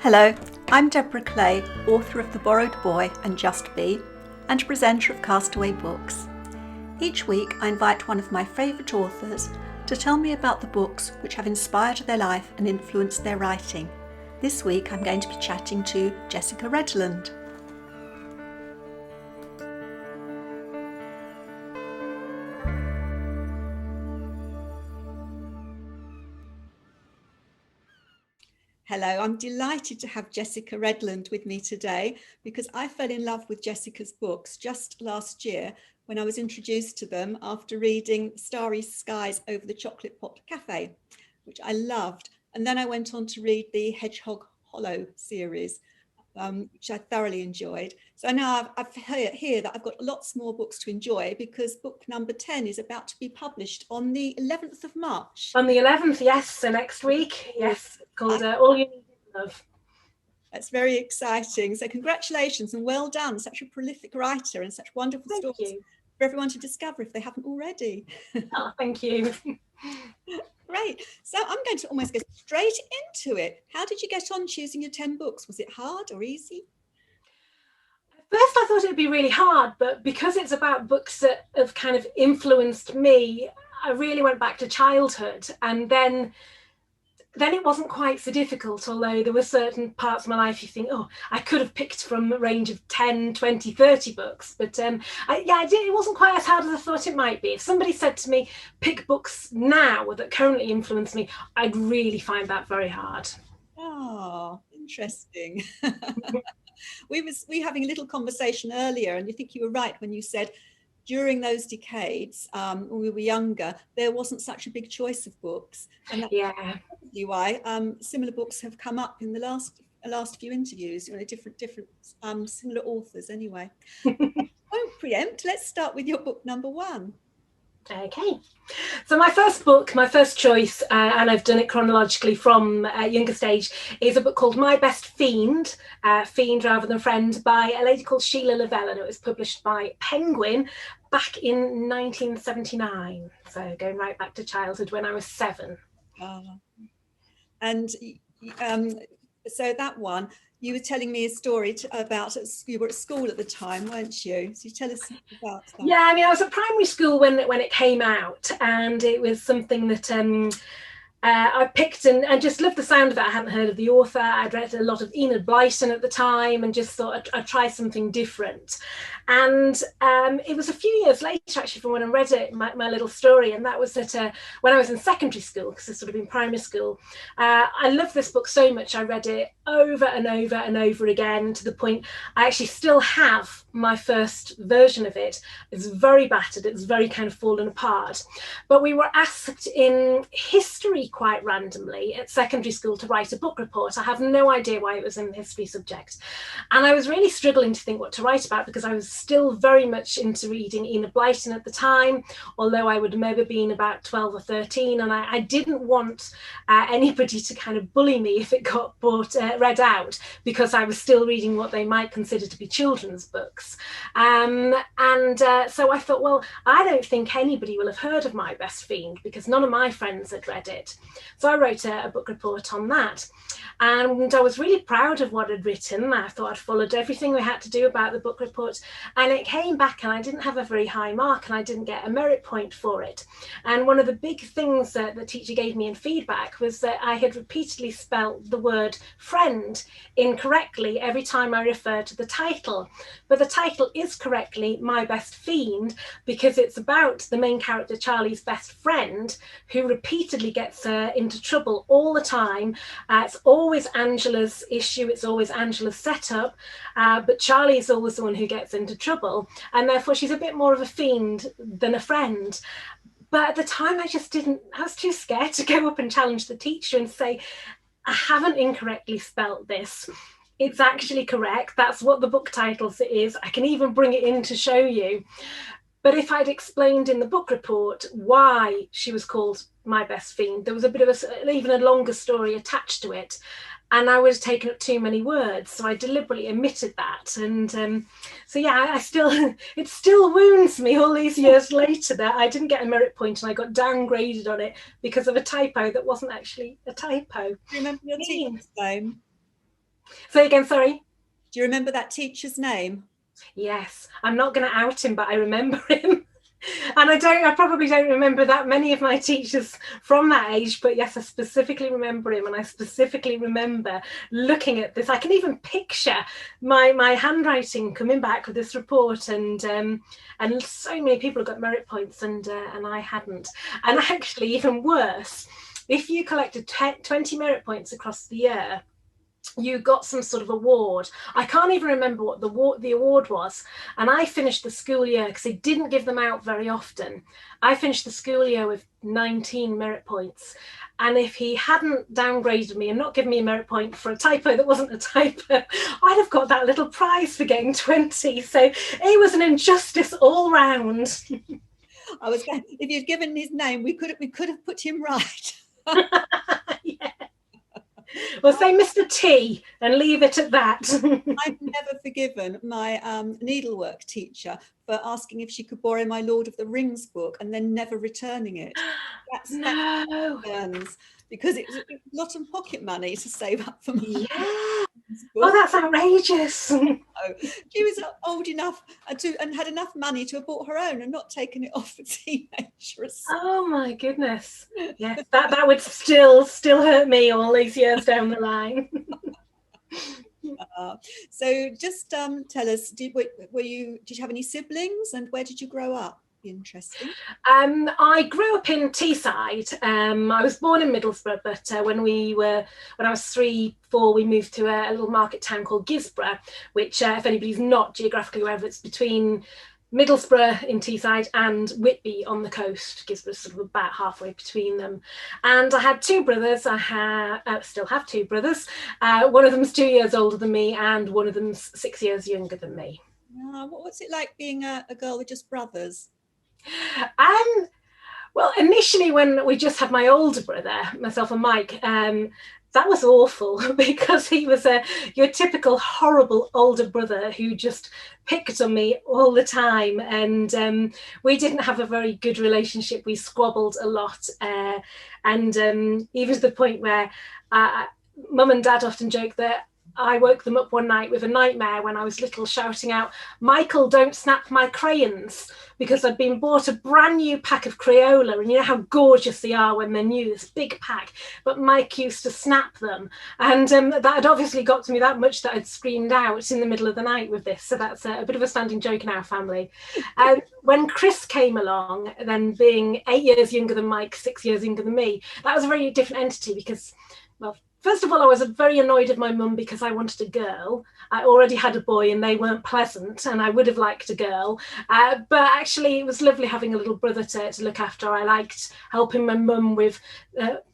Hello, I'm Deborah Clay, author of The Borrowed Boy and Just Be, and presenter of Castaway Books. Each week I invite one of my favourite authors to tell me about the books which have inspired their life and influenced their writing. This week I'm going to be chatting to Jessica Redland. Hello, I'm delighted to have Jessica Redland with me today because I fell in love with Jessica's books just last year when I was introduced to them after reading Starry Skies over the Chocolate Pot Cafe, which I loved. And then I went on to read the Hedgehog Hollow series, which I thoroughly enjoyed. So now I've heard that I've got lots more books to enjoy because book number 10 is about to be published on the 11th of March. On the 11th, yes, so next week, yes, called All You Need Is Love. That's very exciting. So congratulations and well done. Such a prolific writer and such wonderful stories for everyone to discover if they haven't already. Oh, thank you. Great. So I'm going to almost go straight into it. How did you get on choosing your 10 books? Was it hard or easy? At first I thought it would be really hard, but because it's about books that have kind of influenced me, I really went back to childhood, and then it wasn't quite so difficult, although there were certain parts of my life you think, oh, I could have picked from a range of 10, 20, 30 books. But it wasn't quite as hard as I thought it might be. If somebody said to me, pick books now that currently influence me, I'd really find that very hard. Oh, interesting. We were having a little conversation earlier, and you think you were right when you said during those decades, when we were younger, there wasn't such a big choice of books. And that's probably why similar books have come up in the last few interviews, different similar authors anyway. Don't preempt, let's start with your book number 1. Okay, so my first choice, and I've done it chronologically from youngest age, is a book called My Best Fiend, Fiend rather than Friend, by a lady called Sheila Lavelle, and it was published by Penguin back in 1979, so going right back to childhood when I was 7. And so that one, you were telling me a story about you were at school at the time, weren't you? So you tell us about that. Yeah, I mean, I was at primary school when it came out, and it was something that I picked and just loved the sound of it. I hadn't heard of the author. I'd read a lot of Enid Blyton at the time and just thought I'd try something different. And it was a few years later, actually, from when I read it, my little story, and that was that when I was in secondary school, because this would have been primary school, I loved this book so much. I read it over and over and over again to the point I actually still have my first version of it. It's very battered. It's very kind of fallen apart. But we were asked in history quite randomly at secondary school to write a book report. I have no idea why it was in the history subject. And I was really struggling to think what to write about because I was still very much into reading Enid Blyton at the time, although I would have maybe been about 12 or 13. And I didn't want anybody to kind of bully me if it got read out, because I was still reading what they might consider to be children's books. So I thought, well, I don't think anybody will have heard of My Best Fiend because none of my friends had read it. So I wrote a book report on that. And I was really proud of what I'd written. I thought I'd followed everything we had to do about the book report. And it came back and I didn't have a very high mark and I didn't get a merit point for it. And one of the big things that the teacher gave me in feedback was that I had repeatedly spelt the word friend incorrectly every time I referred to the title. But the title is correctly My Best Fiend because it's about the main character, Charlie's best friend, who repeatedly gets into trouble all the time. It's always Angela's issue, it's always Angela's setup, but Charlie is always the one who gets into trouble, and therefore she's a bit more of a fiend than a friend. But at the time I was too scared to go up and challenge the teacher and say, I haven't incorrectly spelt this. It's actually correct. That's what the book title is. I can even bring it in to show you. But if I'd explained in the book report why she was called My Best Fiend, there was a bit of even a longer story attached to it, and I would have taken up too many words, so I deliberately omitted that. And it still wounds me all these years later that I didn't get a merit point and I got downgraded on it because of a typo that wasn't actually a typo. Do you remember your teacher's name? Say again, sorry. Do you remember that teacher's name? Yes, I'm not going to out him, but I remember him. And I probably don't remember that many of my teachers from that age, but yes, I specifically remember him, and I specifically remember looking at this. I can even picture my handwriting coming back with this report, and so many people have got merit points, and I hadn't. And actually, even worse, if you collected 20 merit points across the year, you got some sort of award. I can't even remember what the award was. And I finished the school year, because they didn't give them out very often. I finished the school year with 19 merit points. And if he hadn't downgraded me and not given me a merit point for a typo that wasn't a typo, I'd have got that little prize for getting 20. So it was an injustice all round. If you'd given his name, we could have put him right. Yeah. Well, say Mr. T and leave it at that. I've never forgiven my needlework teacher for asking if she could borrow my Lord of the Rings book and then never returning it. No. Because it was a lot of pocket money to save up for my book. Oh, that's outrageous. She was old enough and had enough money to have bought her own and not taken it off for teenagers. Oh my goodness. Yes, that would still hurt me all these years down the line. So just tell us, did you have any siblings, and where did you grow up? Interesting. I grew up in Teesside. I was born in Middlesbrough, but when I was 3, 4, we moved to a little market town called Gisborough, which, if anybody's not geographically aware of, it's between Middlesbrough in Teesside and Whitby on the coast. Gisborough's sort of about halfway between them. And I had 2 brothers. I still have 2 brothers. One of them's 2 years older than me, and one of them's 6 years younger than me. What's it like being a girl with just brothers? Well, initially when we just had my older brother, myself and Mike, that was awful, because he was your typical horrible older brother who just picked on me all the time, and we didn't have a very good relationship. We squabbled a lot, and even to the point where Mum and Dad often joke that I woke them up one night with a nightmare when I was little, shouting out, "Michael, don't snap my crayons," because I'd been bought a brand new pack of Crayola, and you know how gorgeous they are when they're new, this big pack, but Mike used to snap them, and that had obviously got to me that much that I'd screamed out in the middle of the night with this. So that's a bit of a standing joke in our family. When Chris came along, then being 8 years younger than Mike, 6 years younger than me, that was a very different entity, because, well, first of all, I was very annoyed at my mum because I wanted a girl. I already had a boy and they weren't pleasant, and I would have liked a girl. But actually, it was lovely having a little brother to look after. I liked helping my mum with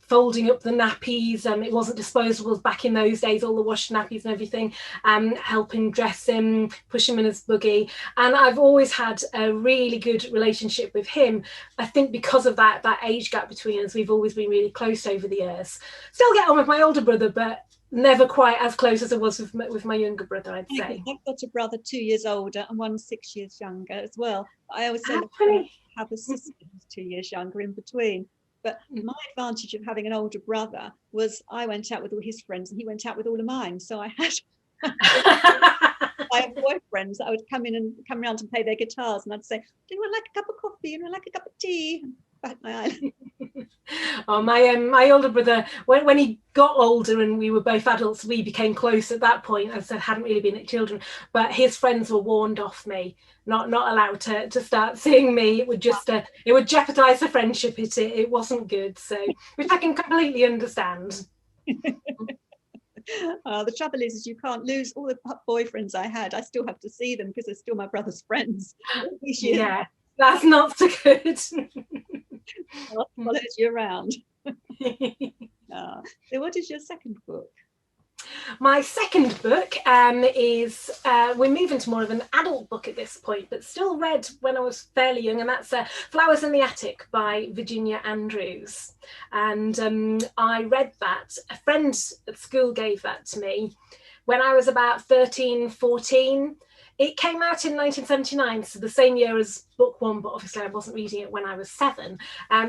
folding up the nappies. It wasn't disposables back in those days, all the washed nappies and everything. Helping dress him, push him in his buggy. And I've always had a really good relationship with him. I think because of that age gap between us, we've always been really close over the years. Still get on with my older brother, but never quite as close as I was with my younger brother, I'd say. I've got a brother 2 years older and one 6 years younger as well. I always say I have a sister who's 2 years younger in between. But my advantage of having an older brother was I went out with all his friends and he went out with all of mine. So I had I have boyfriends that I would come around and play their guitars, and I'd say, "Do anyone like a cup of coffee? Anyone like a cup of tea?" Back my island. Oh, my older brother, when he got older and we were both adults, we became close at that point. As I said, hadn't really been children, but his friends were warned off me, not allowed to start seeing me. It would just it would jeopardize the friendship. It wasn't good. So, which I can completely understand. The trouble is you can't lose all the boyfriends I had. I still have to see them because they're still my brother's friends. Yeah, that's not so good. Follows you around. So what is your second book? My second book is, we're moving to more of an adult book at this point, but still read when I was fairly young, and that's Flowers in the Attic by Virginia Andrews. And I read that. A friend at school gave that to me when I was about 13, 14. It came out in 1979, so the same year as book one, but obviously I wasn't reading it when I was 7.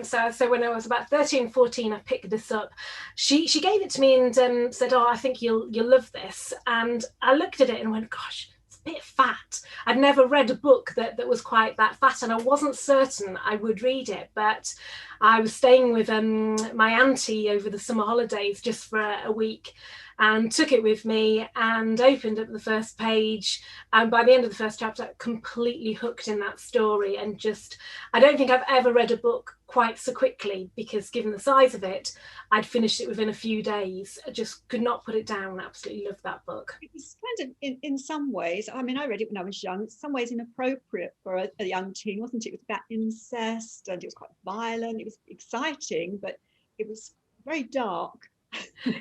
So when I was about 13, 14, I picked this up. She gave it to me and said, "Oh, I think you'll love this." And I looked at it and went, "Gosh, it's a bit fat." I'd never read a book that was quite that fat, and I wasn't certain I would read it. But I was staying with my auntie over the summer holidays just for a week, and took it with me and opened up the first page, and by the end of the first chapter, completely hooked in that story. And just, I don't think I've ever read a book quite so quickly, because given the size of it, I'd finished it within a few days. I just could not put it down. Absolutely loved that book. It was kind of, in some ways, I mean, I read it when I was young, in some ways inappropriate for a young teen, wasn't it? It was about incest, and it was quite violent. It was exciting, but it was very dark.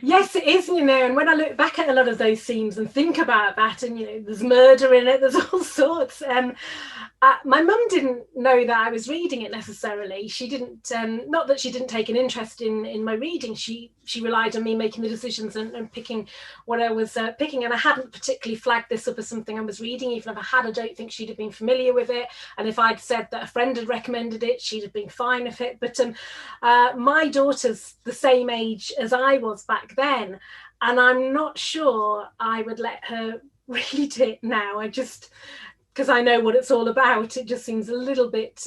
Yes, it is, and when I look back at a lot of those scenes and think about that, and there's murder in it, there's all sorts. My mum didn't know that I was reading it necessarily. She didn't, not that she didn't take an interest in my reading. She relied on me making the decisions and picking what I was picking. And I hadn't particularly flagged this up as something I was reading. Even if I had, I don't think she'd have been familiar with it. And if I'd said that a friend had recommended it, she'd have been fine with it. But my daughter's the same age as I was back then, and I'm not sure I would let her read it now. Because I know what it's all about, it just seems a little bit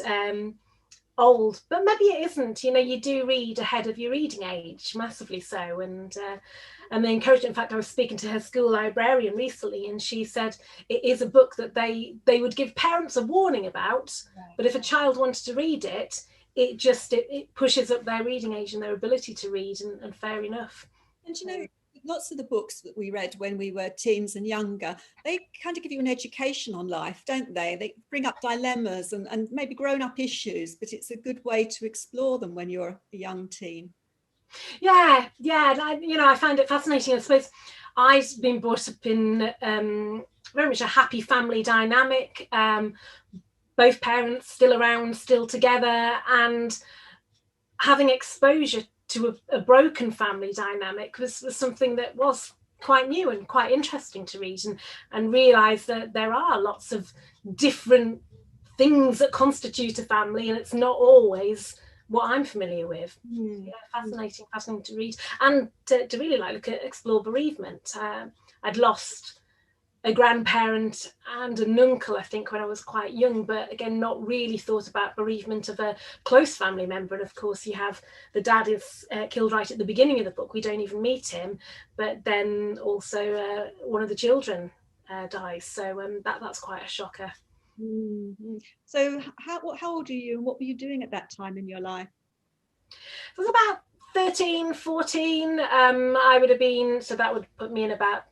old, but maybe it isn't. You do read ahead of your reading age, massively so. And they encouraged it. In fact, I was speaking to her school librarian recently, and she said it is a book that they would give parents a warning about, but if a child wanted to read it, it pushes up their reading age and their ability to read, and fair enough. And lots of the books that we read when we were teens and younger, they kind of give you an education on life, don't they? They bring up dilemmas and maybe grown-up issues, but it's a good way to explore them when you're a young teen. Yeah. I find it fascinating. I suppose I've been brought up in very much a happy family dynamic. Both parents still around, still together, and having exposure to a broken family dynamic was something that was quite new and quite interesting to read, and realise that there are lots of different things that constitute a family, and it's not always what I'm familiar with. Fascinating to read, and to really explore bereavement. I'd lost a grandparent and an uncle, I think, when I was quite young, but again, not really thought about bereavement of a close family member. And of course, you have the dad is killed right at the beginning of the book. We don't even meet him, but then also one of the children dies. So that's quite a shocker. Mm-hmm. So how old are you, and what were you doing at that time in your life? It was about 13, 14. I would have been, so that would put me in about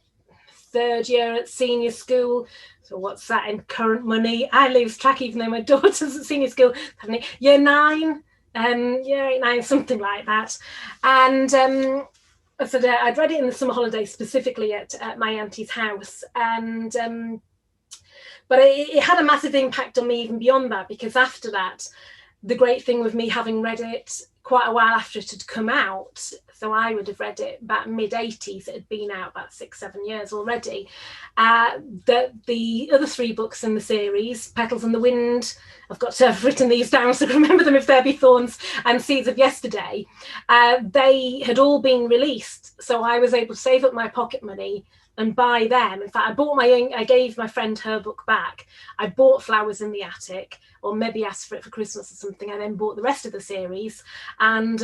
third year at senior school. So what's that in current money? I lose track, even though my daughter's at senior school. Year 9, year 8, 9, something like that. And so I'd read it in the summer holidays, specifically at my auntie's house. And but it had a massive impact on me even beyond that, because after that, the great thing with me having read it quite a while after it had come out, so I would have read it about mid-80s, it had been out about 6-7 years already. The other 3 books in the series, Petals in the Wind, I've got to have written these down so I remember them, If There Be Thorns, and Seeds of Yesterday, they had all been released, so I was able to save up my pocket money and buy them. In fact, I gave my friend her book back. I bought Flowers in the Attic, or maybe asked for it for Christmas or something, and then bought the rest of the series and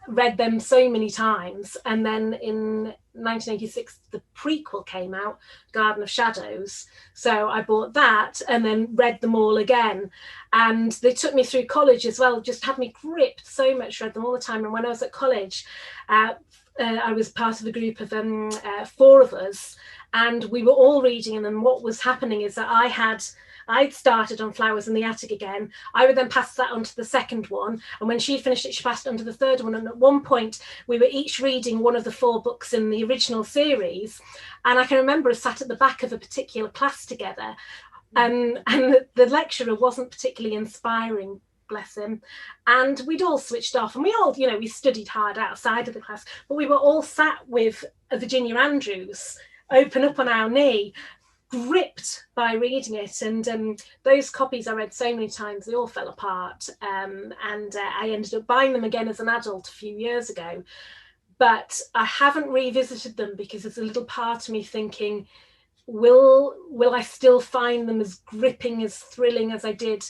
read them so many times. And then in 1986, the prequel came out, Garden of Shadows. So I bought that and then read them all again. And they took me through college as well, just had me gripped so much, read them all the time. And when I was at college, I was part of a group of 4 of us, and we were all reading. And then what was happening is that I'd started on Flowers in the Attic again. I would then pass that on to the second one. And when she finished it, she passed it on to the third one. And at one point, we were each reading one of the 4 books in the original series. And I can remember us sat at the back of a particular class together. And the lecturer wasn't particularly inspiring, bless him, and we'd all switched off, and we all, we studied hard outside of the class, but we were all sat with Virginia Andrews open up on our knee, gripped by reading it, and those copies I read so many times, they all fell apart, and I ended up buying them again as an adult a few years ago, but I haven't revisited them because there's a little part of me thinking, will I still find them as gripping, as thrilling as I did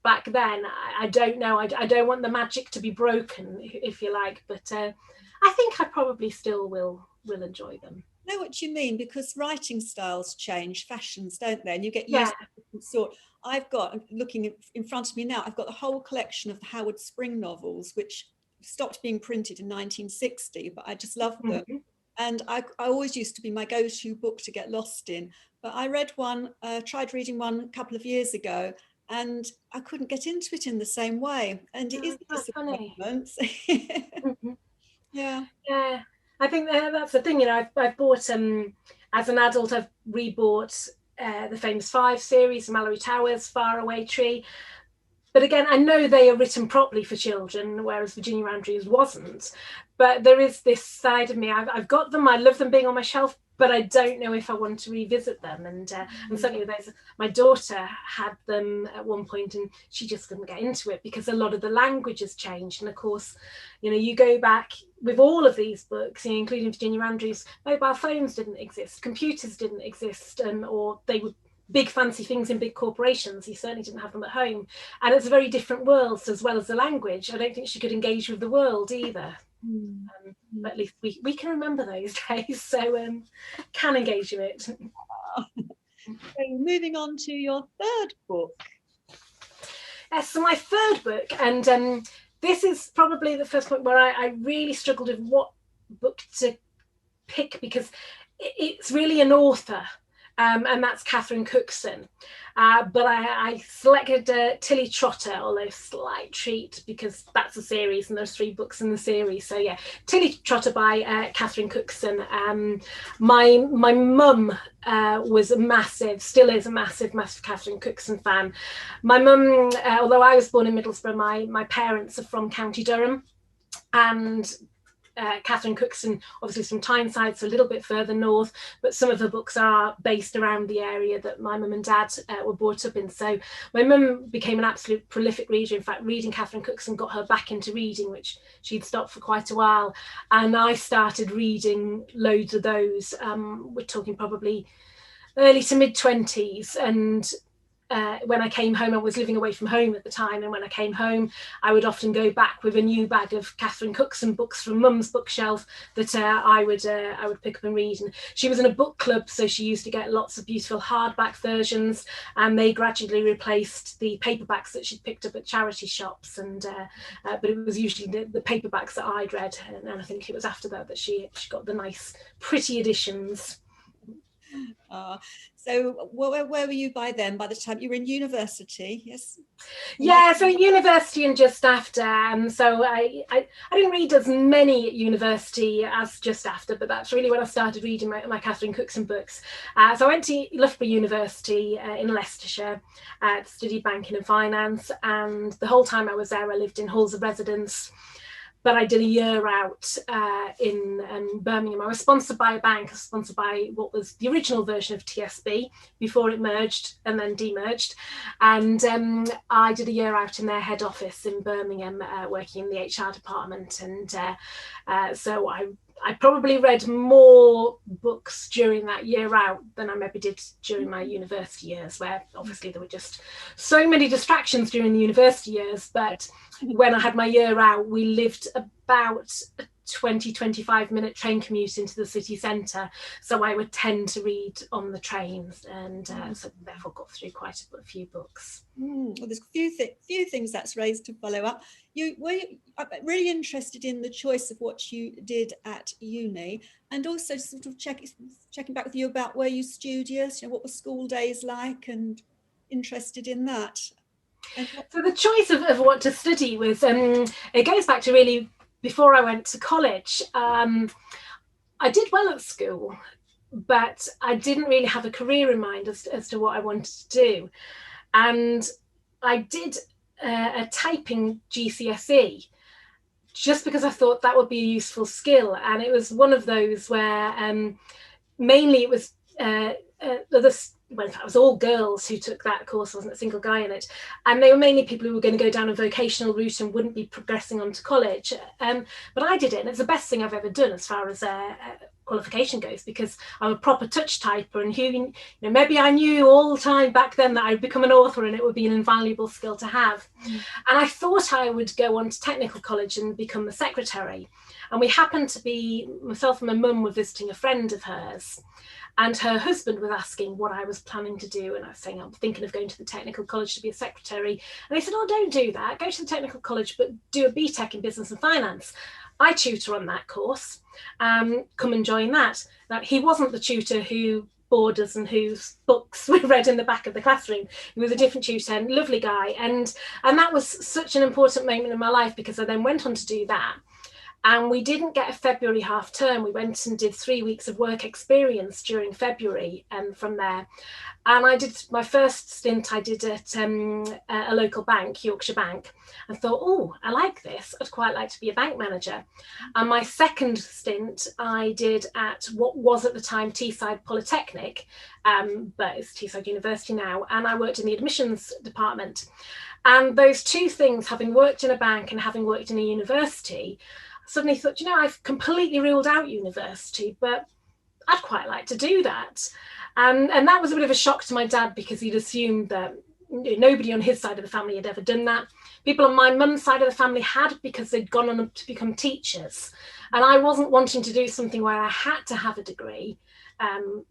back then? I don't know. I don't want the magic to be broken, if you like, but I think I probably still will enjoy them. I know what you mean, because writing styles change, fashions, don't they? And you get Yeah. used to different sort. I've got, looking in front of me now, I've got the whole collection of the Howard Spring novels, which stopped being printed in 1960, but I just love them. Mm-hmm. And I always used to be my go-to book to get lost in. But I read one, tried reading one a couple of years ago, and I couldn't get into it in the same way. And it is a That's funny. disappointment. Mm-hmm. Yeah. Yeah, I think that's the thing. You know, I've bought as an adult, I've rebought the Famous Five series, Mallory Towers, Far Away Tree. But again, I know they are written properly for children, whereas Virginia Andrews wasn't. But there is this side of me. I've got them. I love them being on my shelf, but I don't know if I want to revisit them. And certainly, my daughter had them at one point, and she just couldn't get into it because a lot of the language has changed. And of course, you know, you go back with all of these books, you know, including Virginia Andrews, mobile phones didn't exist, computers didn't exist, or they were big fancy things in big corporations. He certainly didn't have them at home, and it's a very different world as well as the language. I don't think she could engage with the world either. But at least we can remember those days, so can engage with it. So moving on to your third book. So my third book, and this is probably the first point where I really struggled with what book to pick, because it's really an author. And that's Catherine Cookson. But I selected Tilly Trotter, although slight treat because that's a series and there's 3 books in the series. So yeah, Tilly Trotter by Catherine Cookson. My mum was a massive, still is a massive Catherine Cookson fan. My mum, although I was born in Middlesbrough, my parents are from County Durham, and Catherine Cookson, obviously from Tyneside, so a little bit further north, but some of her books are based around the area that my mum and dad were brought up in. So my mum became an absolute prolific reader. In fact, reading Catherine Cookson got her back into reading, which she'd stopped for quite a while. And I started reading loads of those. We're talking probably early to mid-20s, and when I came home, I was living away from home at the time, and when I came home, I would often go back with a new bag of Catherine Cookson books from Mum's bookshelf that I would pick up and read. And she was in a book club, so she used to get lots of beautiful hardback versions, and they gradually replaced the paperbacks that she'd picked up at charity shops. And but it was usually the paperbacks that I'd read, and I think it was after that she got the nice, pretty editions. So where were you by then? By the time you were in university? Yes. Yeah, so university and just after. So I didn't read as many at university as just after, but that's really when I started reading my Catherine Cookson books. So I went to Loughborough University in Leicestershire, studied banking and finance, and the whole time I was there, I lived in halls of residence. But I did a year out in Birmingham. I was sponsored by a bank, sponsored by what was the original version of TSB before it merged and then demerged. And I did a year out in their head office in Birmingham, working in the HR department. And so I probably read more books during that year out than I maybe did during my university years, where obviously there were just so many distractions during the university years. But when I had my year out, we lived about a 20-25 minute train commute into the city centre, so I would tend to read on the trains, and so therefore got through quite a few books. Well, there's a few things that's raised to follow up. I'm really interested in the choice of what you did at uni, and also sort of checking back with you about were you studious, what were school days like, and interested in that. So the choice of what to study was, it goes back to really before I went to college. I did well at school, but I didn't really have a career in mind as to what I wanted to do. And I did a typing GCSE just because I thought that would be a useful skill. And it was one of those where mainly it was well, in fact, it was all girls who took that course. There wasn't a single guy in it, and they were mainly people who were going to go down a vocational route and wouldn't be progressing on to college. But I did it, and it's the best thing I've ever done as far as qualification goes, because I'm a proper touch typer, and maybe I knew all the time back then that I'd become an author and it would be an invaluable skill to have. And I thought I would go on to technical college and become the secretary. And we happened to be, myself and my mum were visiting a friend of hers, and her husband was asking what I was planning to do. And I was saying, I'm thinking of going to the technical college to be a secretary. And they said, oh, don't do that. Go to the technical college, but do a BTEC in business and finance. I tutor on that course. Come and join that. Now, he wasn't the tutor who bored us and whose books we read in the back of the classroom. He was a different tutor, and lovely guy. And that was such an important moment in my life, because I then went on to do that. And we didn't get a February half term. We went and did 3 weeks of work experience during February, and from there. And I did my first stint, I did at a local bank, Yorkshire Bank, and thought, oh, I like this. I'd quite like to be a bank manager. And my second stint I did at what was at the time Teesside Polytechnic, but it's Teesside University now. And I worked in the admissions department. And those two things, having worked in a bank and having worked in a university, suddenly thought, I've completely ruled out university, but I'd quite like to do that. And that was a bit of a shock to my dad, because he'd assumed that nobody on his side of the family had ever done that. People on my mum's side of the family had, because they'd gone on to become teachers. And I wasn't wanting to do something where I had to have a degree,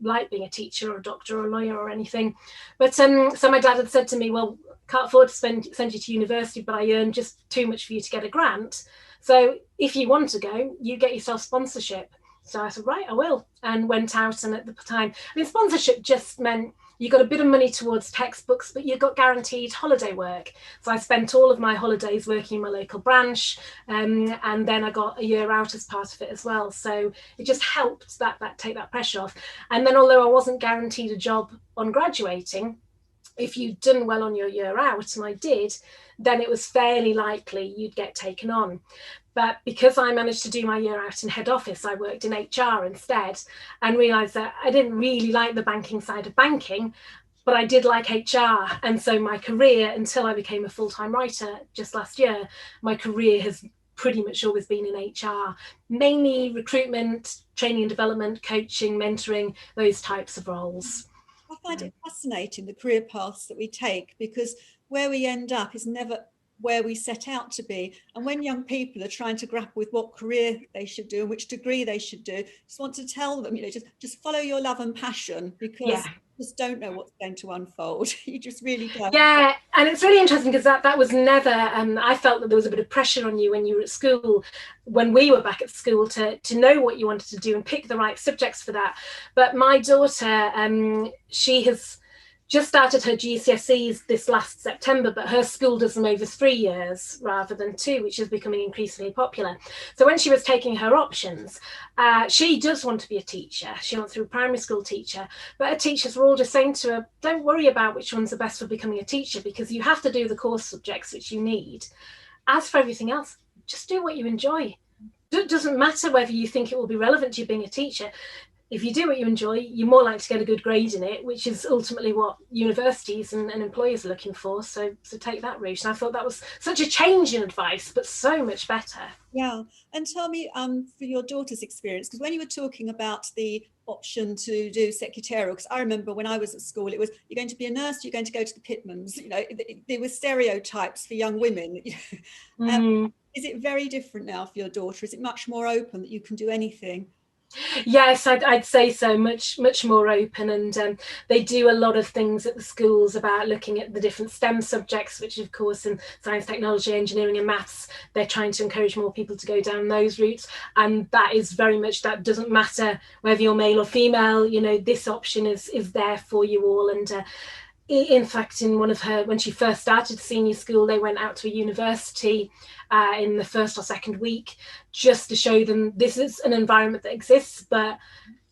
like being a teacher or a doctor or a lawyer or anything. But so my dad had said to me, well, can't afford to send you to university, but I earn just too much for you to get a grant. So if you want to go, you get yourself sponsorship. So I said, right, I will, and went out. And at the time, sponsorship just meant you got a bit of money towards textbooks, but you got guaranteed holiday work. So I spent all of my holidays working in my local branch, and then I got a year out as part of it as well. So it just helped that take that pressure off. And then, although I wasn't guaranteed a job on graduating, if you'd done well on your year out, and I did, then it was fairly likely you'd get taken on. But because I managed to do my year out in head office, I worked in HR instead, and realised that I didn't really like the banking side of banking, but I did like HR. And so my career, until I became a full-time writer just last year, my career has pretty much always been in HR, mainly recruitment, training and development, coaching, mentoring, those types of roles. I find it fascinating, the career paths that we take, because where we end up is never where we set out to be. And when young people are trying to grapple with what career they should do and which degree they should do, just want to tell them, just follow your love and passion, because you just don't know what's going to unfold. You just really don't. Yeah, and it's really interesting, because that was never, I felt that there was a bit of pressure on you when you were at school, when we were back at school, to know what you wanted to do and pick the right subjects for that. But my daughter, she has just started her GCSEs this last September, but her school does them over 3 years rather than 2, which is becoming increasingly popular. So when she was taking her options, she does want to be a teacher. She wants to be a primary school teacher, but her teachers were all just saying to her, don't worry about which ones are best for becoming a teacher, because you have to do the course subjects which you need. As for everything else, just do what you enjoy. It doesn't matter whether you think it will be relevant to you being a teacher. If you do what you enjoy, you're more likely to get a good grade in it, which is ultimately what universities and employers are looking for. So take that route. And I thought that was such a change in advice, but so much better. Yeah. And tell me, for your daughter's experience, because when you were talking about the option to do secretarial, because I remember when I was at school, it was, you're going to be a nurse, you're going to go to the Pitmans. There were stereotypes for young women. Is it very different now for your daughter? Is it much more open that you can do anything? Yes, I'd say so, much more open, and they do a lot of things at the schools about looking at the different STEM subjects, which of course in science, technology, engineering and maths, they're trying to encourage more people to go down those routes. And that is very much, that doesn't matter whether you're male or female, this option is there for you all. And in fact, in one of her, when she first started senior school, they went out to a university in the first or second week, just to show them this is an environment that exists, but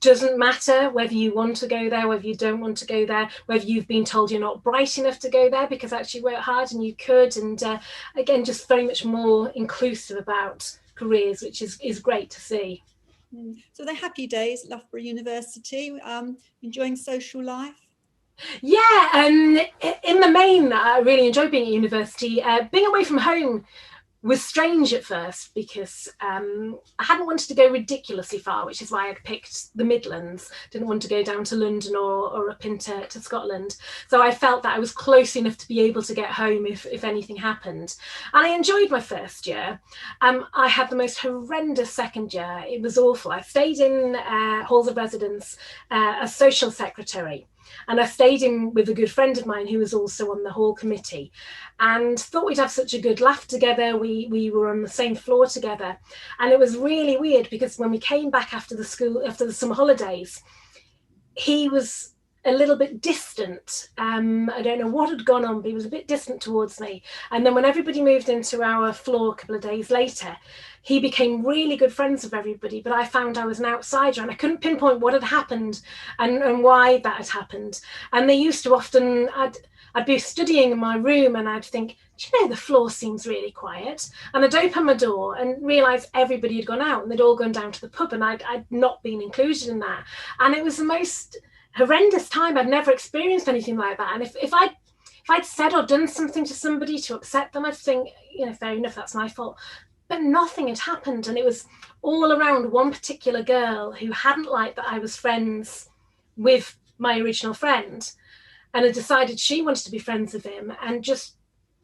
doesn't matter whether you want to go there, whether you don't want to go there, whether you've been told you're not bright enough to go there, because actually work hard and you could. And again, just very much more inclusive about careers, which is great to see. So they're happy days at Loughborough University, enjoying social life? Yeah, in the main, I really enjoyed being at university. Being away from home was strange at first because I hadn't wanted to go ridiculously far, which is why I'd picked the Midlands. Didn't want to go down to London or up into Scotland. So I felt that I was close enough to be able to get home if anything happened. And I enjoyed my first year. I had the most horrendous second year. It was awful. I stayed in halls of residence as social secretary. And I stayed in with a good friend of mine who was also on the hall committee, and thought we'd have such a good laugh together. We were on the same floor together, and it was really weird because when we came back after the summer holidays, he was a little bit distant. I don't know what had gone on, but he was a bit distant towards me. And then when everybody moved into our floor a couple of days later, he became really good friends with everybody, but I found I was an outsider and I couldn't pinpoint what had happened and why that had happened. And they used to often, I'd be studying in my room and I'd think, do you know, the floor seems really quiet. And I'd open my door and realise everybody had gone out and they'd all gone down to the pub, and I'd not been included in that. And it was the most horrendous time. I'd never experienced anything like that. And if I'd said or done something to somebody to upset them, I'd think, you know, fair enough, that's my fault. But nothing had happened. And it was all around one particular girl who hadn't liked that I was friends with my original friend and had decided she wanted to be friends with him, and just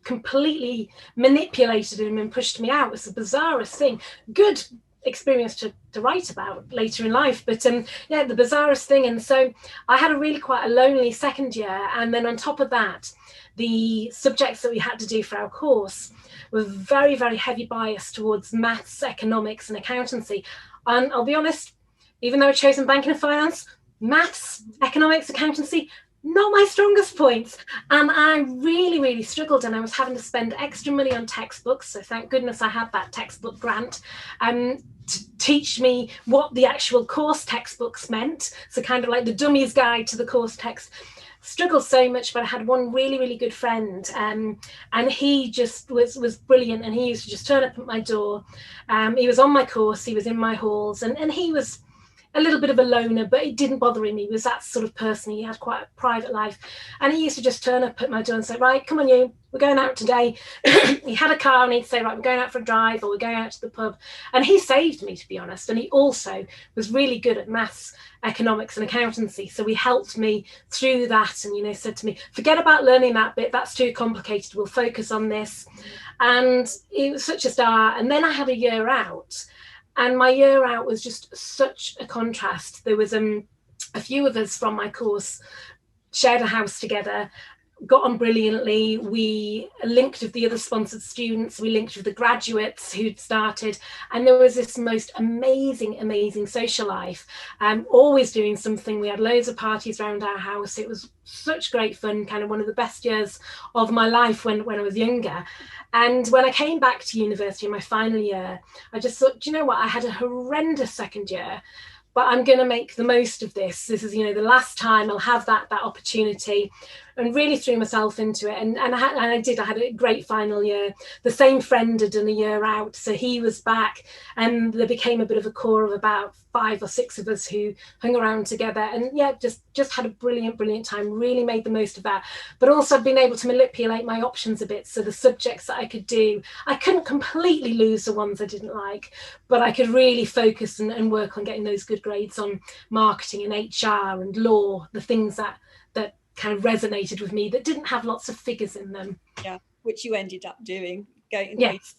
completely manipulated him and pushed me out. It was the bizarrest thing. Good experience to write about later in life, but yeah, the bizarrest thing. And so I had quite a lonely second year, and then on top of that, the subjects that we had to do for our course were very, very heavy bias towards maths, economics and accountancy. And I'll be honest, even though I'd chosen banking and finance, maths, economics, accountancy, not my strongest points. And I really, really struggled, and I was having to spend extra money on textbooks. So thank goodness I had that textbook grant to teach me what the actual course textbooks meant. So kind of like the dummy's guide to the course text. Struggled so much, but I had one really, really good friend, and he just was brilliant. And he used to just turn up at my door. He was on my course, he was in my halls, and he was a little bit of a loner, but it didn't bother him. He was that sort of person. He had quite a private life, and he used to just turn up at my door and say, right, come on, you, we're going out today. He had a car and he'd say, right, we're going out for a drive, or we're going out to the pub. And he saved me, to be honest. And he also was really good at maths, economics and accountancy. So he helped me through that, and, you know, said to me, forget about learning that bit, that's too complicated, we'll focus on this. And it was such a star. And then I had a year out, and my year out was just such a contrast. There was a few of us from my course shared a house together, got on brilliantly. We linked with the other sponsored students, we linked with the graduates who'd started, and there was this most amazing social life. Always doing something. We had loads of parties around our house. It was such great fun, kind of one of the best years of my life when I was younger. And when I came back to university in my final year, I just thought, do you know what, I had a horrendous second year, but I'm going to make the most of this. This is, you know, the last time I'll have that opportunity, and really threw myself into it. And I did. I had a great final year. The same friend had done a year out, so he was back, and there became a bit of a core of about 5 or 6 of us who hung around together. And yeah, just had a brilliant time. Really made the most of that. But also I've been able to manipulate my options a bit. So the subjects that I could do, I couldn't completely lose the ones I didn't like, but I could really focus and work on getting those good grades on marketing and HR and law, the things that kind of resonated with me, that didn't have lots of figures in them. Yeah, which you ended up doing. Yes.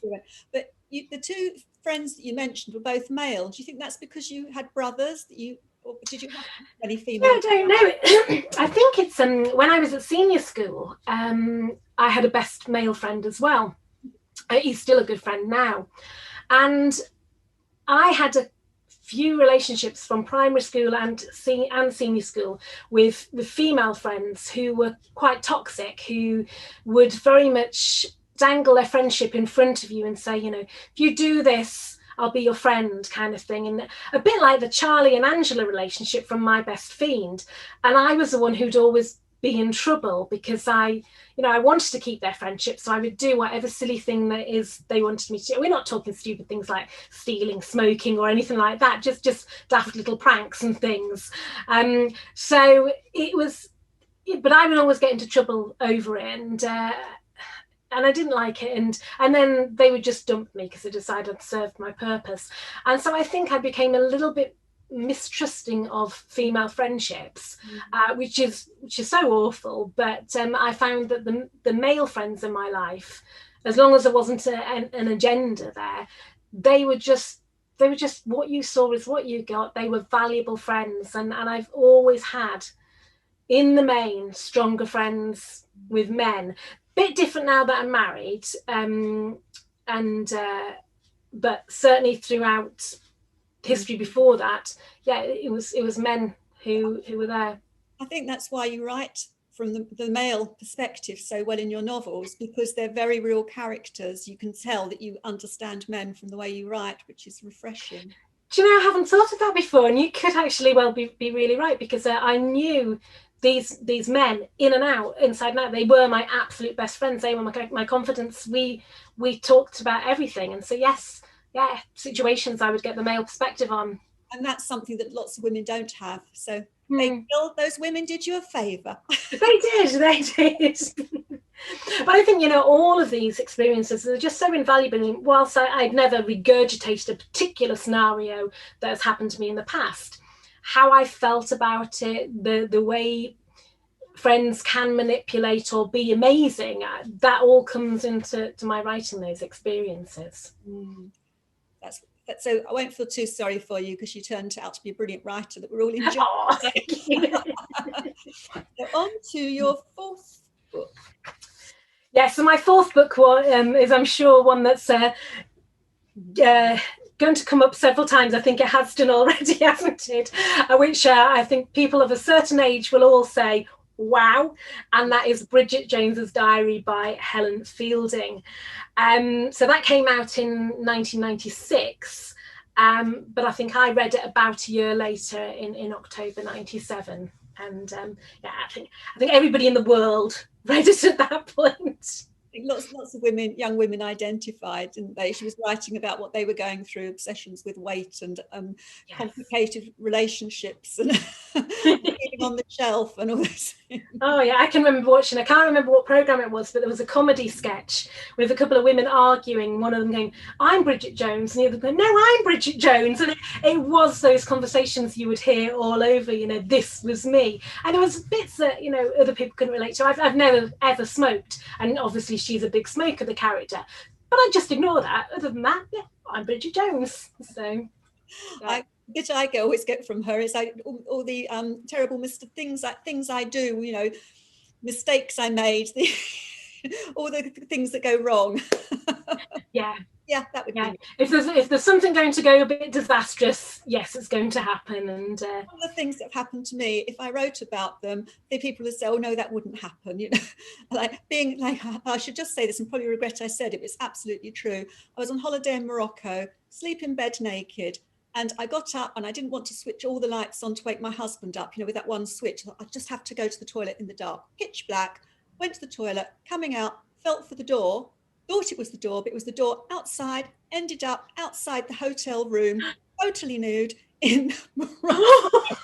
But the 2 friends that you mentioned were both male. Do you think that's because you had brothers that you, or did you have any female? I don't know. I think it's when I was at senior school, I had a best male friend as well. He's still a good friend now. And I had a few relationships from primary school and senior school with female friends who were quite toxic, who would very much dangle their friendship in front of you and say, you know, if you do this, I'll be your friend, kind of thing. And a bit like the Charlie and Angela relationship from My Best Fiend. And I was the one who'd always be in trouble because I wanted to keep their friendship, so I would do whatever silly thing that is they wanted me to do. We're not talking stupid things like stealing, smoking or anything like that, just daft little pranks and things. So it was but I would always get into trouble over it, and I didn't like it, and then they would just dump me because they decided I'd served my purpose. And so I think I became a little bit mistrusting of female friendships, which is so awful. But I found that the male friends in my life, as long as there wasn't an agenda there, they were just what you saw is what you got. They were valuable friends, and I've always had, in the main, stronger friends with men. Bit different now that I'm married, but certainly throughout history before that, yeah, it was men who were there. I think that's why you write from the male perspective so well in your novels, because they're very real characters. You can tell that you understand men from the way you write, which is refreshing. Do you know, I haven't thought of that before, and you could actually well be really right, because I knew these men in and out, inside and out. They were my absolute best friends. They were my confidants. We talked about everything, and so yes, yeah, situations I would get the male perspective on. And that's something that lots of women don't have. So those women did you a favour. They did. But I think, all of these experiences are just so invaluable. Whilst I'd never regurgitated a particular scenario that has happened to me in the past, how I felt about it, the way friends can manipulate or be amazing, that all comes into my writing those experiences. That's so I won't feel too sorry for you, because you turned out to be a brilliant writer that we're all enjoying. Oh, thank you. So on to your fourth book. Yeah, so my fourth book is, I'm sure, one that's going to come up several times. I think it has done already, hasn't it? Which I think people of a certain age will all say, wow, and that is Bridget Jones's Diary by Helen Fielding. So that came out in 1996, but I think I read it about a year later in October 97. And yeah, I think everybody in the world read it at that point. Lots of women, young women, identified, didn't they? She was writing about what they were going through, obsessions with weight and Yes. complicated relationships and being on the shelf and all this. Oh yeah, I can remember watching, I can't remember what program it was, but there was a comedy sketch with a couple of women arguing, one of them going, I'm Bridget Jones, and the other going, no, I'm Bridget Jones. And it was those conversations you would hear all over, this was me. And there was bits that, other people couldn't relate to. I've never ever smoked, and obviously she's a big smoker, the character, but I just ignore that. Other than that, yeah, I'm Bridget Jones. So yeah. Bit I always get from her is all the terrible things I do, mistakes I made, all the things that go wrong. Yeah, that would be. Me. If there's something going to go a bit disastrous, yes, it's going to happen. And all the things that have happened to me, if I wrote about them, the people would say, "Oh no, that wouldn't happen." I should just say this and probably regret I said it. It's absolutely true. I was on holiday in Morocco, sleep in bed naked. And I got up and I didn't want to switch all the lights on to wake my husband up, with that one switch. I just have to go to the toilet in the dark, pitch black, went to the toilet, coming out, felt for the door, thought it was the door, but it was the door outside, ended up outside the hotel room, totally nude, in Morocco,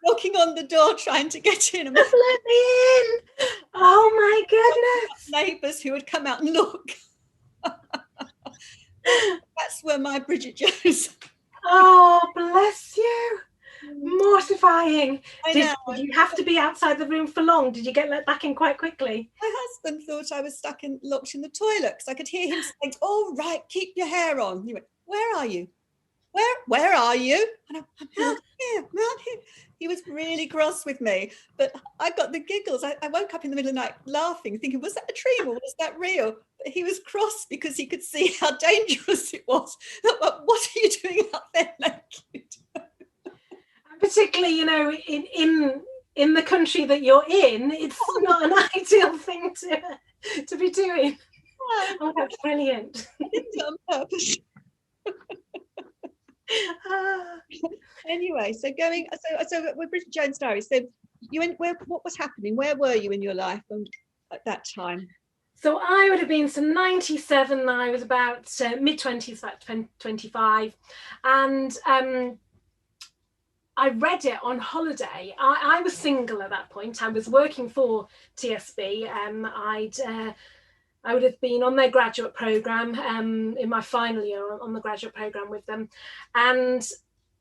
knocking on the door, trying to get in. Let me in! Oh my goodness! Neighbours who would come out and look. That's where my Bridget Jones. Oh, bless you. Mortifying. Did you have to be outside the room for long? Did you get let back in quite quickly? My husband thought I was locked in the toilet, because I could hear him saying, "Oh, right, keep your hair on." He went, "Where are you? Where are you?" And I'm out here. He was really cross with me, but I got the giggles. I woke up in the middle of the night laughing, thinking, was that a dream or was that real? But he was cross because he could see how dangerous it was. What are you doing up there naked? Particularly, in the country that you're in, it's not an ideal thing to be doing. Oh, that's brilliant. I did it on purpose. Anyway, so with Bridget Jones' Diary, so you went, what was happening? Where were you in your life at that time? So I would have been 97. I was about mid-20s, about 25, and I read it on holiday. I was single at that point. I was working for TSB. I would have been on their graduate programme in my final year on the graduate programme with them. And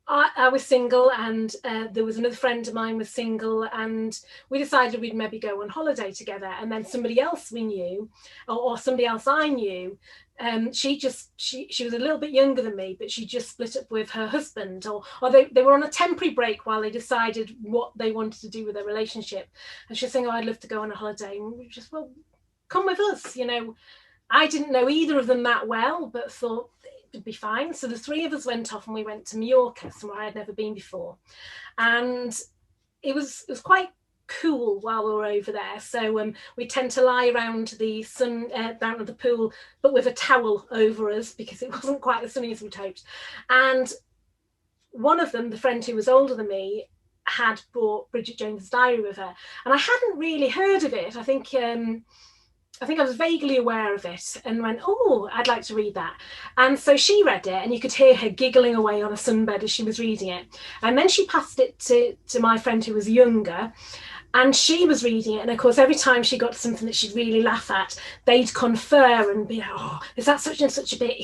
I was single, and there was another friend of mine was single, and we decided we'd maybe go on holiday together. And then somebody else we knew, or somebody else I knew, she was a little bit younger than me, but she just split up with her husband, or they were on a temporary break while they decided what they wanted to do with their relationship. And she was saying, "Oh, I'd love to go on a holiday." And we just, well, come with us, you know. I didn't know either of them that well, but thought it'd be fine. So the three of us went off and we went to Mallorca, somewhere I had never been before. And it was quite cool while we were over there. So we tend to lie around the sun down at the pool, but with a towel over us because it wasn't quite as sunny as we'd hoped. And one of them, the friend who was older than me, had brought Bridget Jones's Diary with her. And I hadn't really heard of it. I think I was vaguely aware of it and went, oh, I'd like to read that. And so she read it, and you could hear her giggling away on a sunbed as she was reading it. And then she passed it to my friend who was younger, and she was reading it. And of course, every time she got something that she'd really laugh at, they'd confer and be like, oh, is that such and such a bit?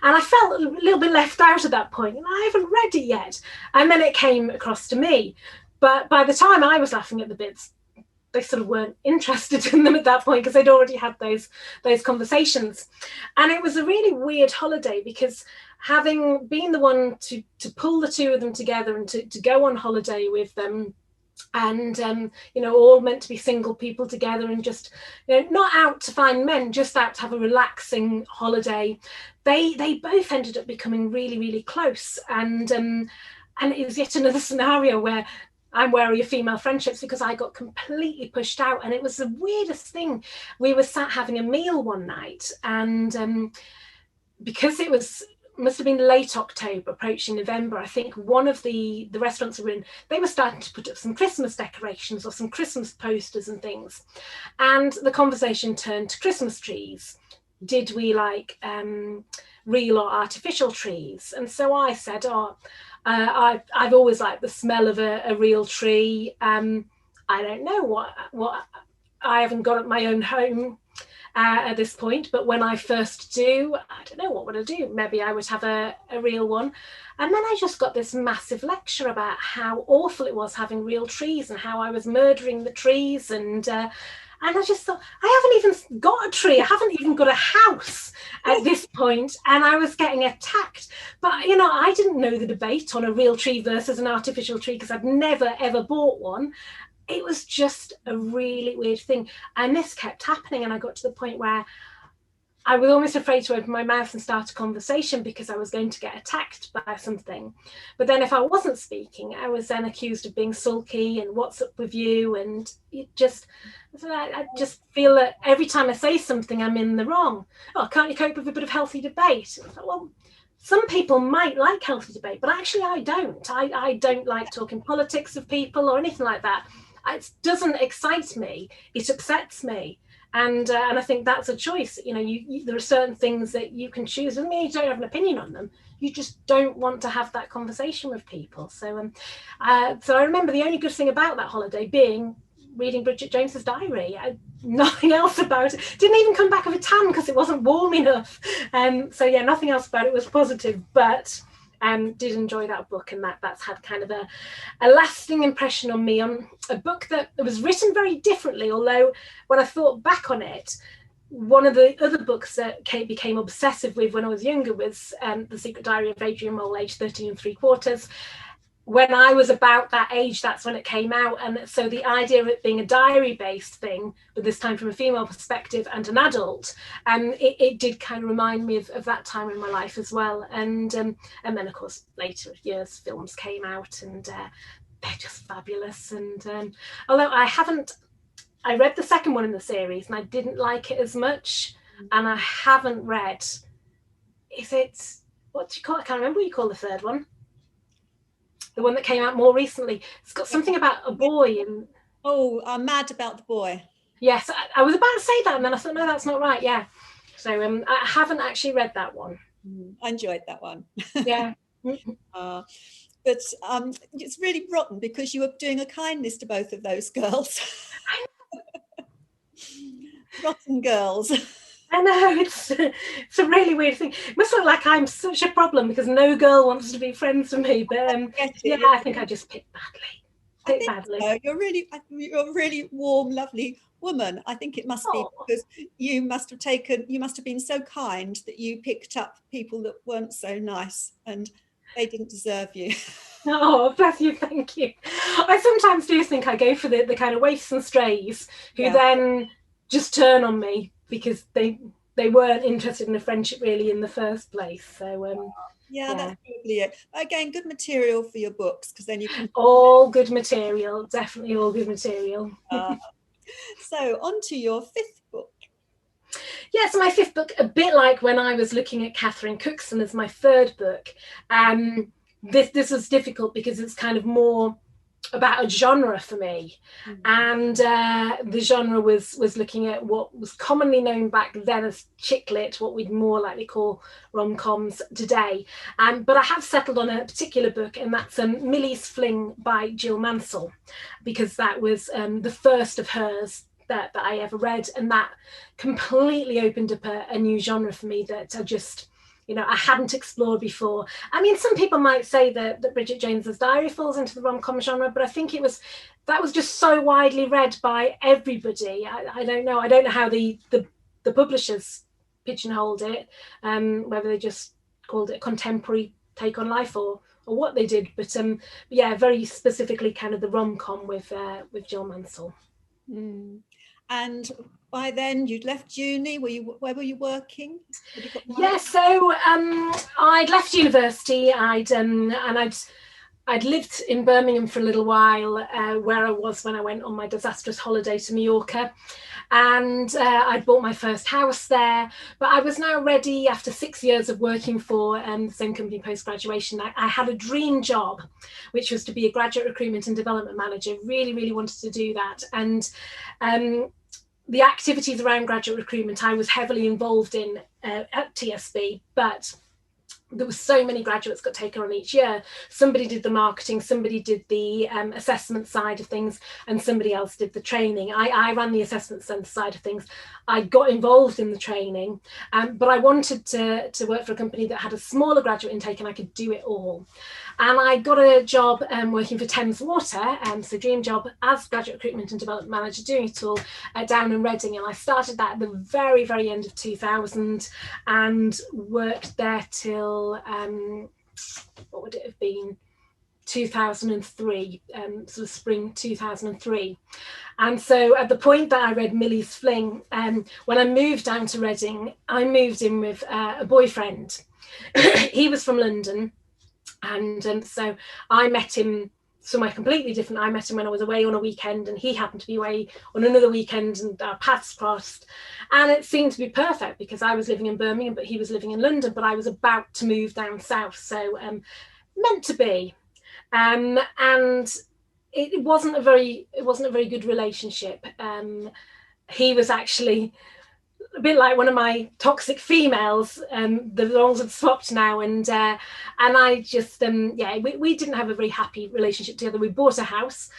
And I felt a little bit left out at that point, and I haven't read it yet. And then it came across to me. But by the time I was laughing at the bits, they sort of weren't interested in them at that point because they'd already had those conversations. And it was a really weird holiday because having been the one to pull the two of them together and to go on holiday with them, and you know, all meant to be single people together and just, you know, not out to find men, just out to have a relaxing holiday, they both ended up becoming really, really close. And it was yet another scenario where I'm wary of female friendships because I got completely pushed out. And it was the weirdest thing. We were sat having a meal one night, and because it must have been late October, approaching November, I think one of the restaurants we were in, they were starting to put up some Christmas decorations or some Christmas posters and things. And the conversation turned to Christmas trees. Did we like real or artificial trees? And so I said, I've always liked the smell of a real tree. I don't know what I haven't got my own home at this point, but when I first do, I don't know, what would I do? Maybe I would have a real one. And then I just got this massive lecture about how awful it was having real trees and how I was murdering the trees. And I just thought, I haven't even got a tree. I haven't even got a house at this point, and I was getting attacked. But, you know, I didn't know the debate on a real tree versus an artificial tree because I'd never, ever bought one. It was just a really weird thing. And this kept happening. And I got to the point where I was almost afraid to open my mouth and start a conversation because I was going to get attacked by something. But then if I wasn't speaking, I was then accused of being sulky and what's up with you? And I just feel that every time I say something, I'm in the wrong. Oh, can't you cope with a bit of healthy debate? I thought, well, some people might like healthy debate, but actually I don't. I don't like talking politics of people or anything like that. It doesn't excite me. It upsets me. And I think that's a choice. You know, there are certain things that you can choose. Doesn't mean you don't have an opinion on them. You just don't want to have that conversation with people. So I remember the only good thing about that holiday being reading Bridget Jones's Diary. Nothing else about it. Didn't even come back with a tan because it wasn't warm enough. So yeah, nothing else about it was positive, but did enjoy that book, and that's had kind of a lasting impression on me, on a book that was written very differently, although when I thought back on it, one of the other books that became obsessive with when I was younger was The Secret Diary of Adrian Mole, age 13 3/4. When I was about that age, that's when it came out. And so the idea of it being a diary-based thing, but this time from a female perspective and an adult, it did kind of remind me of that time in my life as well. And then, of course, later years, films came out, and they're just fabulous. And although I read the second one in the series, and I didn't like it as much. And I haven't read, what do you call it? I can't remember what you call the third one. The one that came out more recently. It's got something about a boy. And I'm mad about the boy. Yes, I was about to say that, and then I thought, no, that's not right. Yeah. So I haven't actually read that one. I enjoyed that one. Yeah. But it's really rotten because you were doing a kindness to both of those girls. Rotten girls. I know, it's a really weird thing. It must look like I'm such a problem because no girl wants to be friends with me. But yeah, I think I just picked badly. So. You're a really warm, lovely woman. I think it must be because you must have been so kind that you picked up people that weren't so nice and they didn't deserve you. Oh, bless you, thank you. I sometimes do think I go for the kind of waifs and strays who then just turn on me because they weren't interested in a friendship really in the first place. So that's probably it. Again, good material for your books because then you can all good material, definitely all good material. So on to your fifth book. Yeah, so my fifth book, a bit like when I was looking at Catherine Cookson as my third book, this was difficult because it's kind of more about a genre for me, and the genre was looking at what was commonly known back then as chick lit, what we'd more likely call rom-coms today, but I have settled on a particular book, and that's Millie's Fling by Jill Mansell, because that was the first of hers that I ever read, and that completely opened up a new genre for me that I just I hadn't explored before. I mean, some people might say that Bridget Jones's Diary falls into the rom-com genre, but I think that was just so widely read by everybody. I don't know. I don't know how the publishers pigeonholed it, whether they just called it a contemporary take on life or what they did. But yeah, very specifically kind of the rom-com with Jill Mansell. And by then you'd left uni. Where were you working? Yeah, so I'd left university. I'd lived in Birmingham for a little while, where I was when I went on my disastrous holiday to Mallorca, and I'd bought my first house there. But I was now ready after 6 years of working for the same company post-graduation. I had a dream job, which was to be a graduate recruitment and development manager. Really, really wanted to do that. And the activities around graduate recruitment I was heavily involved in at TSB, but there were so many graduates got taken on each year. Somebody did the marketing, somebody did the assessment side of things, and somebody else did the training. I ran the assessment centre side of things. I got involved in the training, but I wanted to work for a company that had a smaller graduate intake and I could do it all. And I got a job working for Thames Water, so dream job as graduate recruitment and development manager, doing it all down in Reading. And I started that at the very, very end of 2000 and worked there till, what would it have been, 2003, sort of spring 2003. And so at the point that I read Millie's Fling, when I moved down to Reading, I moved in with a boyfriend. He was from London. And so I met him somewhere completely different. I met him when I was away on a weekend, and he happened to be away on another weekend, and our paths crossed. And it seemed to be perfect because I was living in Birmingham, but he was living in London, but I was about to move down south. So meant to be. And it wasn't a very good relationship. He was actually a bit like one of my toxic females. The roles had swapped now, and I just we didn't have a very happy relationship together. We bought a house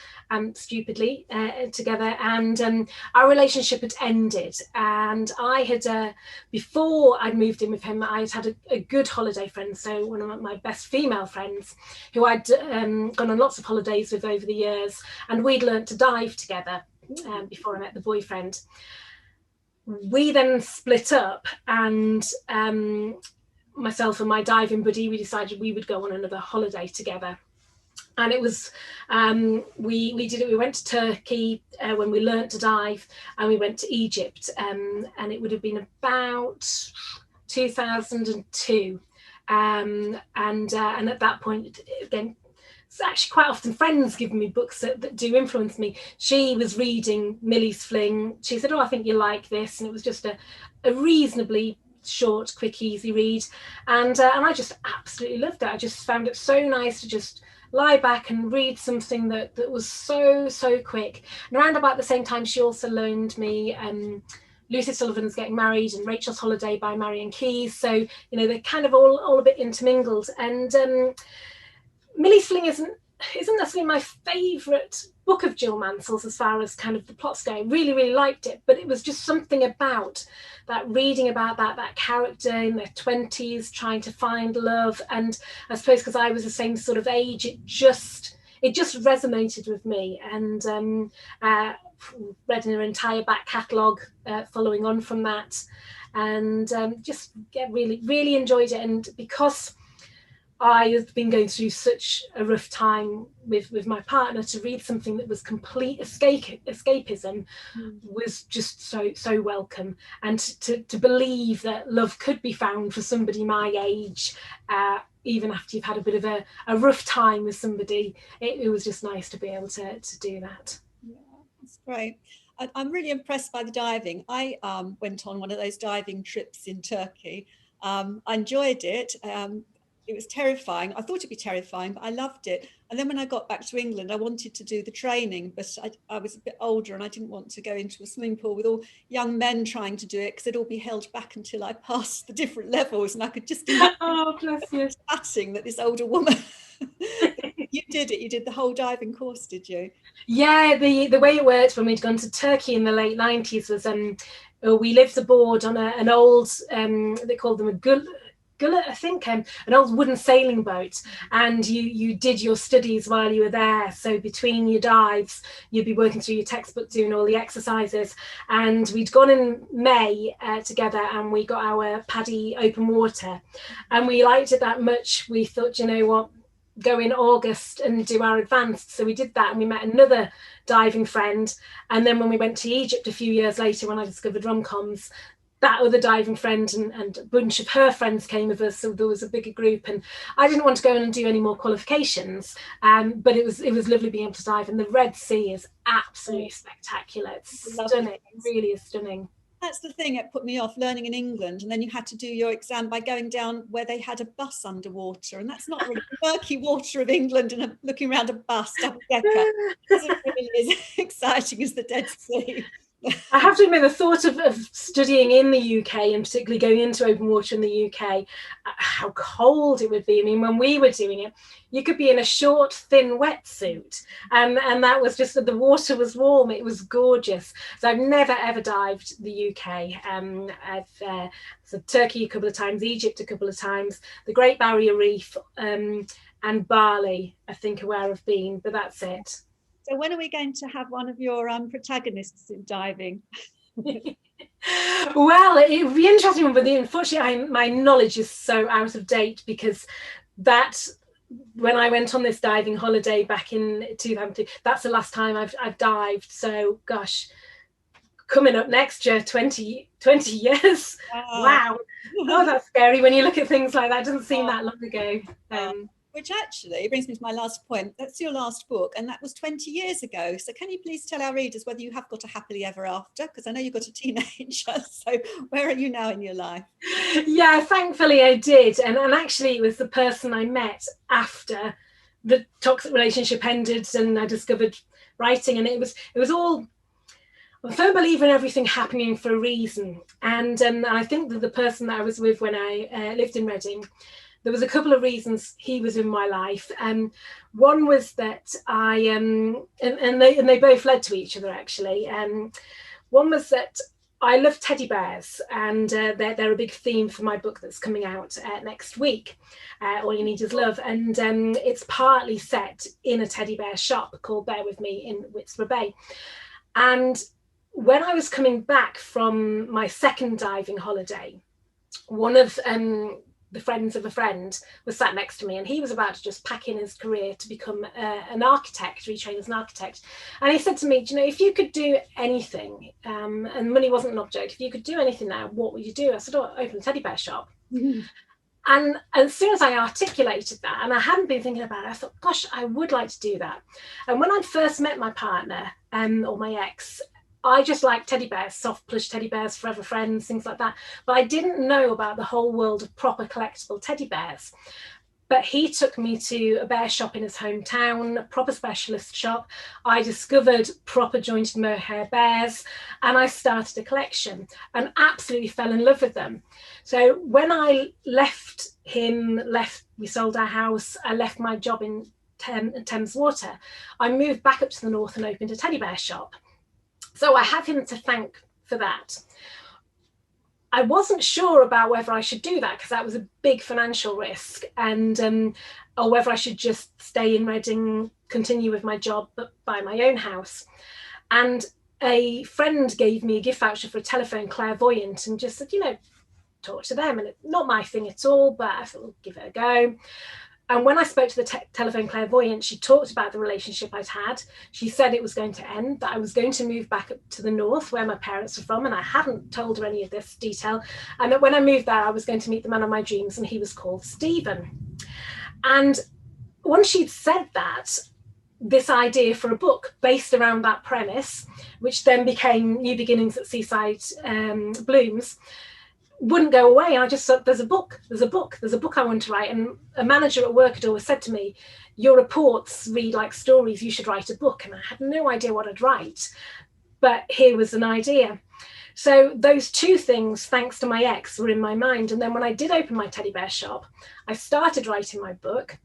stupidly together, and our relationship had ended. And I had before I'd moved in with him, I had a good holiday friend, so one of my best female friends who I'd gone on lots of holidays with over the years, and we'd learnt to dive together before I met the boyfriend. We then split up, and myself and my diving buddy, we decided we would go on another holiday together. And it was, we did it, we went to Turkey when we learnt to dive, and we went to Egypt, and it would have been about 2002. And at that point, again, it's actually quite often friends giving me books that do influence me. She was reading Millie's Fling. She said, "Oh, I think you like this," and it was just a reasonably short, quick, easy read, and I just absolutely loved it. I just found it so nice to just lie back and read something that was so quick. And around about the same time, she also loaned me Lucy Sullivan's Getting Married and Rachel's Holiday by Marian Keyes. So they're kind of all a bit intermingled, and Millie's Fling isn't necessarily my favourite book of Jill Mansell's as far as kind of the plots go. I really, really liked it, but it was just something about that, reading about that character in their 20s trying to find love, and I suppose because I was the same sort of age, it just resonated with me, and read her entire back catalogue following on from that, and really, really enjoyed it. And because I have been going through such a rough time with my partner, to read something that was complete escapism was just so welcome. And to believe that love could be found for somebody my age, even after you've had a bit of a rough time with somebody, it was just nice to be able to do that. Yeah, that's great. I'm really impressed by the diving. I went on one of those diving trips in Turkey. I enjoyed it. It was terrifying. I thought it'd be terrifying, but I loved it. And then when I got back to England, I wanted to do the training, but I was a bit older and I didn't want to go into a swimming pool with all young men trying to do it, because they'd all be held back until I passed the different levels. And I could just oh, bless you, chatting that this older woman. You did it. You did the whole diving course, did you? Yeah, the way it worked when we'd gone to Turkey in the late 90s was we lived aboard on an old, they called them a gullet, I think, an old wooden sailing boat, and you did your studies while you were there. So between your dives, you'd be working through your textbook, doing all the exercises. And we'd gone in May together, and we got our PADI open water, and we liked it that much. We thought, you know what, go in August and do our advanced. So we did that, and we met another diving friend. And then when we went to Egypt a few years later, when I discovered rom-coms, that other diving friend and a bunch of her friends came with us, so there was a bigger group. And I didn't want to go in and do any more qualifications, but it was lovely being able to dive. And the Red Sea is absolutely spectacular. It's stunning. It really is stunning. That's the thing that put me off learning in England, and then you had to do your exam by going down where they had a bus underwater, and that's not really the murky water of England, and looking around a bus double-decker isn't really as exciting as the Dead Sea. I have to admit, the thought of studying in the UK, and particularly going into open water in the UK, how cold it would be. I mean, when we were doing it, you could be in a short, thin wetsuit, and that was just, the water was warm. It was gorgeous. So I've never, ever dived the UK. I've so Turkey a couple of times, Egypt a couple of times, the Great Barrier Reef, and Bali, I think, are where I've been, but that's it. So when are we going to have one of your protagonists in diving? Well, it would be interesting, but unfortunately my knowledge is so out of date, because when I went on this diving holiday back in 2002, that's the last time I've dived. So gosh, coming up next year, 20 years. Wow. Oh, that's scary when you look at things like that. It doesn't seem that long ago. Which actually brings me to my last point. That's your last book, and that was 20 years ago. So can you please tell our readers whether you have got a happily ever after? Because I know you've got a teenager. So where are you now in your life? Yeah, thankfully I did. And actually it was the person I met after the toxic relationship ended, and I discovered writing. And it was all, I'm a firm believer in everything happening for a reason. And I think that the person that I was with when I lived in Reading, there was a couple of reasons he was in my life. One was that I, and they both led to each other actually. One was that I love teddy bears, and they're a big theme for my book that's coming out next week, All You Need Is Love. And it's partly set in a teddy bear shop called Bear With Me in Whitsunther Bay. And when I was coming back from my second diving holiday, one of the friends of a friend was sat next to me, and he was about to just pack in his career to become an architect, retrain as an architect. And he said to me, you know, if you could do anything, and money wasn't an object, if you could do anything now, what would you do? I said, oh, open a teddy bear shop. Mm-hmm. And as soon as I articulated that, and I hadn't been thinking about it, I thought, gosh, I would like to do that. And when I'd first met my partner, or my ex, I just like teddy bears, soft plush teddy bears, forever friends, things like that. But I didn't know about the whole world of proper collectible teddy bears. But he took me to a bear shop in his hometown, a proper specialist shop. I discovered proper jointed mohair bears, and I started a collection and absolutely fell in love with them. So when I left him, we sold our house, I left my job in Thames Water, I moved back up to the north and opened a teddy bear shop. So I have him to thank for that. I wasn't sure about whether I should do that because that was a big financial risk, and or whether I should just stay in Reading, continue with my job, but buy my own house. And a friend gave me a gift voucher for a telephone clairvoyant and just said, talk to them. And it's not my thing at all, but I thought, give it a go. And when I spoke to the telephone clairvoyant, she talked about the relationship I'd had. She said it was going to end, that I was going to move back up to the north where my parents were from, and I hadn't told her any of this detail. And that when I moved there, I was going to meet the man of my dreams, and he was called Stephen. And once she'd said that, this idea for a book based around that premise, which then became New Beginnings at Seaside Blooms, wouldn't go away. I just thought, there's a book I want to write. And a manager at work had always said to me, your reports read like stories, you should write a book. And I had no idea what I'd write, but here was an idea. So those two things, thanks to my ex, were in my mind. And then when I did open my teddy bear shop, I started writing my book.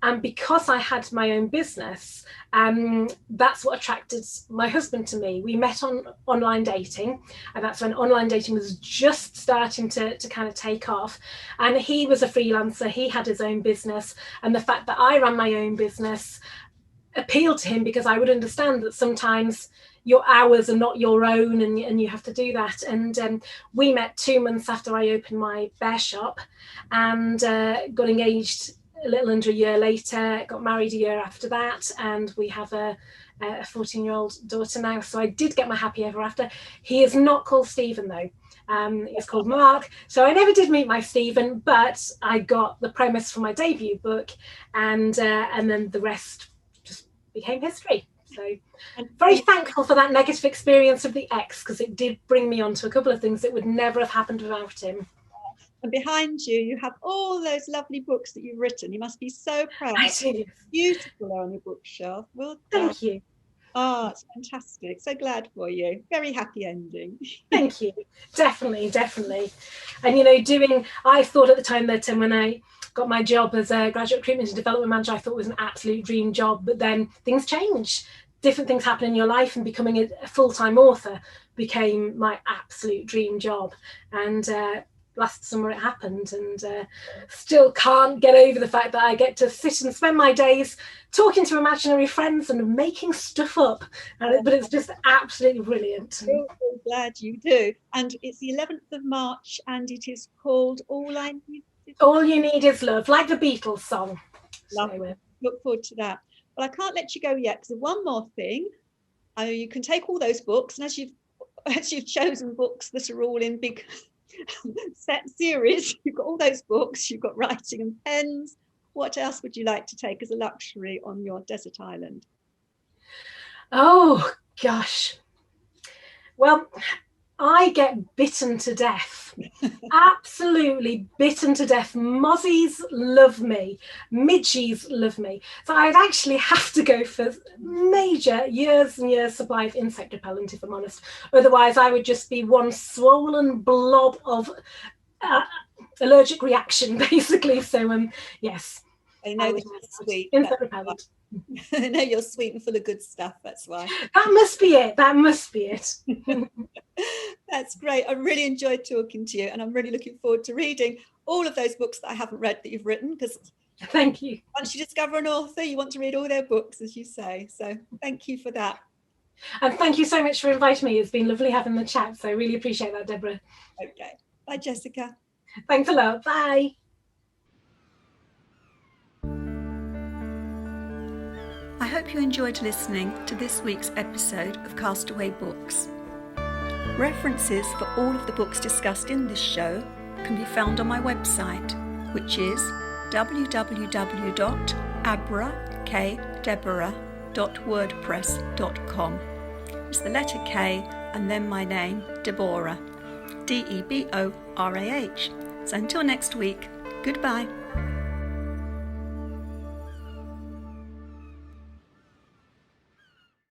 And because I had my own business, that's what attracted my husband to me. We met on online dating, and that's when online dating was just starting to kind of take off. And he was a freelancer, he had his own business. And the fact that I ran my own business appealed to him, because I would understand that sometimes your hours are not your own, and you have to do that. And we met 2 months after I opened my bear shop, and got engaged a little under a year later, got married a year after that, and we have a 14-year-old daughter now. So I did get my happy ever after. He is not called Stephen though. He's called Mark. So I never did meet my Stephen, but I got the premise for my debut book, and then the rest just became history. So I'm very thankful for that negative experience of the ex, because it did bring me on to a couple of things that would never have happened without him. And behind you, you have all those lovely books that you've written. You must be so proud. I do. Beautiful on your bookshelf. Well done. Thank you. Oh, it's fantastic. So glad for you. Very happy ending. Thank you. Definitely. And, I thought at the time that when I got my job as a graduate recruitment and development manager, I thought it was an absolute dream job. But then things change. Different things happen in your life, and becoming a full-time author became my absolute dream job. And last summer it happened, and still can't get over the fact that I get to sit and spend my days talking to imaginary friends and making stuff up. But it's just absolutely brilliant. I'm so glad you do. And it's the 11th of March, and it is called All You Need Is Love, like the Beatles song. Lovely. Look forward to that. Well, I can't let you go yet, because one more thing. You can take all those books, and as you've chosen books that are all in big set series, you've got all those books, you've got writing and pens. What else would you like to take as a luxury on your desert island? Oh gosh, well, I get bitten to death. Absolutely bitten to death. Mozzies love me, midgies love me, so I'd actually have to go for major years and years supply of insect repellent, if I'm honest. Otherwise I would just be one swollen blob of allergic reaction, basically. So yes, I know that you're sweet. Insect repellent. I know you're sweet and full of good stuff, that's why. That must be it. That's great. I really enjoyed talking to you, and I'm really looking forward to reading all of those books that I haven't read that you've written, because thank you. Once you discover an author, you want to read all their books, as you say. So thank you for that. And thank you so much for inviting me. It's been lovely having the chat, so I really appreciate that, Deborah. Okay. Bye, Jessica. Thanks a lot. Bye. I hope you enjoyed listening to this week's episode of Castaway Books. References for all of the books discussed in this show can be found on my website, which is www.abrahkdeborah.wordpress.com. It's the letter K and then my name, Deborah, Deborah. So until next week, goodbye.